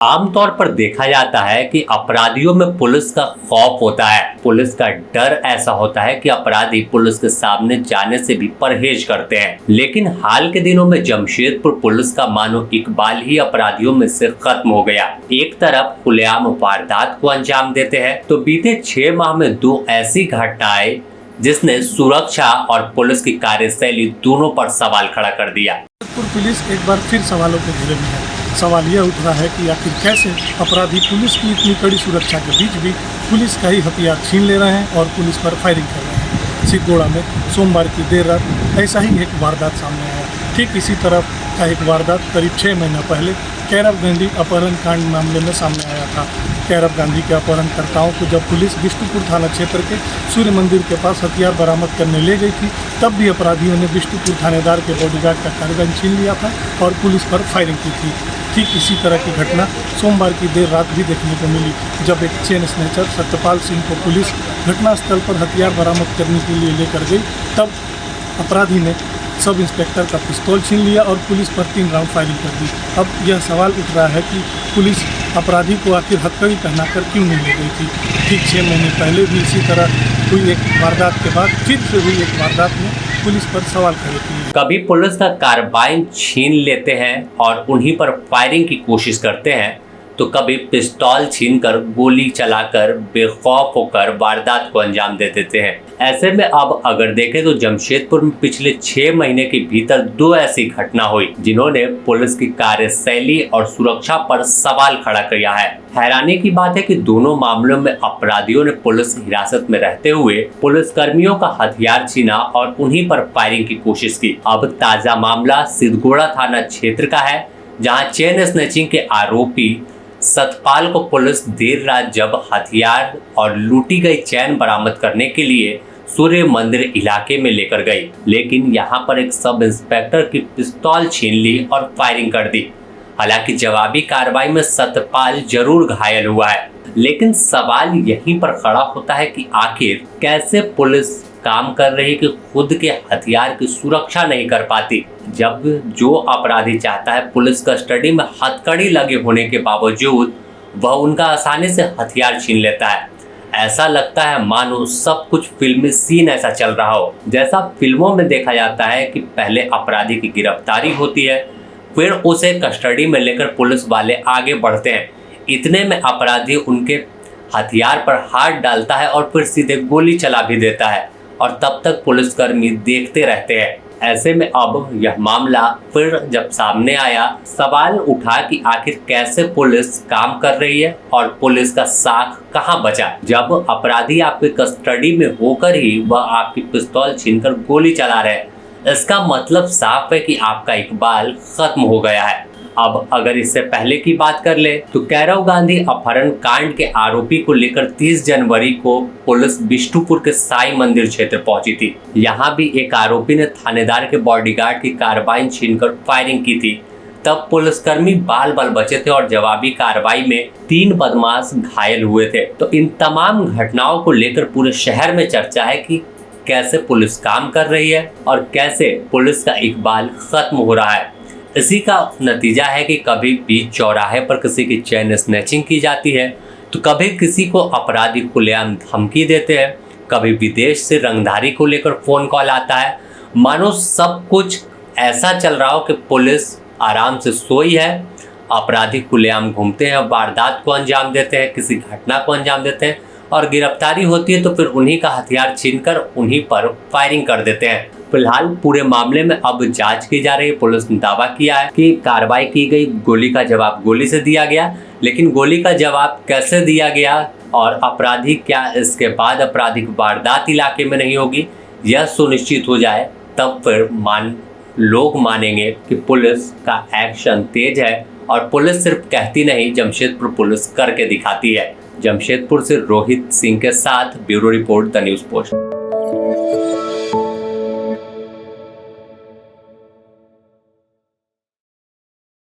आमतौर पर देखा जाता है कि अपराधियों में पुलिस का खौफ होता है। पुलिस का डर ऐसा होता है कि अपराधी पुलिस के सामने जाने से भी परहेज करते हैं। लेकिन हाल के दिनों में जमशेदपुर पुलिस का मानो इकबाल ही अपराधियों में से खत्म हो गया। एक तरफ खुलेआम वारदात को अंजाम देते हैं, तो बीते 6 माह में 2 ऐसी घटनाएं जिसने सुरक्षा और पुलिस की कार्यशैली दोनों पर सवाल खड़ा कर दिया। पुलिस एक बार फिर सवालों के घेरे में है। सवाल यह उठ रहा है कि आखिर कैसे अपराधी पुलिस की इतनी कड़ी सुरक्षा के बीच भी पुलिस का ही हथियार छीन ले रहे हैं और पुलिस पर फायरिंग कर रहे हैं। सिकोड़ा में सोमवार की देर रात ऐसा ही एक वारदात सामने आया। ठीक इसी तरह का एक वारदात करीब 6 महीना पहले कैरव गांधी अपहरण कांड मामले में सामने आया था। कैरव गांधी के अपहरणकर्ताओं को जब पुलिस बिष्टुपुर थाना क्षेत्र के सूर्य मंदिर के पास हथियार बरामद करने ले गई थी, तब भी अपराधियों ने बिष्टुपुर थानेदार के बॉडीगार्ड का कारगन छीन लिया था और पुलिस पर फायरिंग की थी। ठीक इसी तरह की घटना सोमवार की देर रात भी देखने को मिली, जब एक चेन स्नेचर सत्यपाल सिंह को पुलिस घटनास्थल पर हथियार बरामद करने के लिए लेकर गई। तब अपराधी ने सब इंस्पेक्टर का पिस्तौल छीन लिया और पुलिस पर 3 राउंड फायरिंग कर दी। अब यह सवाल उठ रहा है कि पुलिस अपराधी को आखिर हथकड़ी पहनाकर क्यों नहीं ले गई थी। ठीक 6 महीने पहले भी इसी तरह हुई एक वारदात के बाद फिर से हुई एक वारदात में पुलिस पर सवाल खड़े किए। कभी पुलिस का कार्बाइन छीन लेते हैं और उन्हीं पर फायरिंग की कोशिश करते हैं, तो कभी पिस्तौल छीनकर गोली चलाकर बेखौफ होकर वारदात को अंजाम दे देते हैं। ऐसे में अब अगर देखें तो जमशेदपुर में पिछले 6 महीने के भीतर 2 ऐसी घटना हुई जिन्होंने पुलिस की कार्यशैली और सुरक्षा पर सवाल खड़ा किया है। हैरानी की बात है कि दोनों मामलों में अपराधियों ने पुलिस हिरासत में रहते हुए पुलिस कर्मियों का हथियार छीना और उन्हीं पर फायरिंग की कोशिश की। अब ताजा मामला सिद्धगोड़ा थाना क्षेत्र का है, जहाँ चेन स्नैचिंग के आरोपी सतपाल को पुलिस देर रात जब हथियार और लूटी गई चैन बरामद करने के लिए सूर्य मंदिर इलाके में लेकर गई, लेकिन यहां पर एक सब इंस्पेक्टर की पिस्तौल छीन ली और फायरिंग कर दी। हालांकि जवाबी कार्रवाई में सतपाल जरूर घायल हुआ है, लेकिन सवाल यहीं पर खड़ा होता है कि आखिर कैसे पुलिस काम कर रही कि खुद के हथियार की सुरक्षा नहीं कर पाती, जब जो अपराधी चाहता है पुलिस कस्टडी में हथकड़ी लगे होने के बावजूद वह उनका आसानी से हथियार छीन लेता है। ऐसा लगता है मानो सब कुछ फिल्मी सीन ऐसा चल रहा हो, जैसा फिल्मों में देखा जाता है कि पहले अपराधी की गिरफ्तारी होती है, फिर उसे कस्टडी में लेकर पुलिस वाले आगे बढ़ते हैं। इतने में अपराधी उनके हथियार पर हाथ डालता है और फिर सीधे गोली चला भी देता है और तब तक पुलिसकर्मी देखते रहते हैं। ऐसे में अब यह मामला फिर जब सामने आया, सवाल उठा कि आखिर कैसे पुलिस काम कर रही है और पुलिस का साख कहां बचा, जब अपराधी आपके कस्टडी में होकर ही वह आपकी पिस्तौल छीनकर गोली चला रहे हैं। इसका मतलब साफ है कि आपका इकबाल खत्म हो गया है। अब अगर इससे पहले की बात कर ले तो कैरव गांधी अपहरण कांड के आरोपी को लेकर 30 जनवरी को पुलिस बिष्टुपुर के साई मंदिर क्षेत्र पहुंची थी। यहां भी एक आरोपी ने थानेदार के बॉडीगार्ड की कार्बाइन छीनकर फायरिंग की थी। तब पुलिसकर्मी बाल बाल बचे थे और जवाबी कार्रवाई में 3 बदमाश घायल हुए थे। तो इन तमाम घटनाओं को लेकर पूरे शहर में चर्चा है कि कैसे पुलिस काम कर रही है और कैसे पुलिस का इकबाल खत्म हो रहा है। इसी का नतीजा है कि कभी बीच चौराहे पर किसी की चेन स्नैचिंग की जाती है, तो कभी किसी को अपराधी खुलेआम धमकी देते हैं, कभी विदेश से रंगधारी को लेकर फोन कॉल आता है। मानो सब कुछ ऐसा चल रहा हो कि पुलिस आराम से सोई है, अपराधी खुलेआम घूमते हैं, वारदात को अंजाम देते हैं, किसी घटना को अंजाम देते हैं और गिरफ्तारी होती है तो फिर उन्हीं का हथियार छीनकर उन्हीं पर फायरिंग कर देते हैं। फिलहाल पूरे मामले में अब जांच की जा रही है। पुलिस ने दावा किया है कि कार्रवाई की गई, गोली का जवाब गोली से दिया गया, लेकिन गोली का जवाब कैसे दिया गया और अपराधी क्या इसके बाद आपराधिक वारदात इलाके में नहीं होगी, यह सुनिश्चित हो जाए तब फिर लोग मानेंगे कि पुलिस का एक्शन तेज है और पुलिस सिर्फ कहती नहीं, जमशेदपुर पुलिस करके दिखाती है। जमशेदपुर से रोहित सिंह के साथ bureau report, the news post.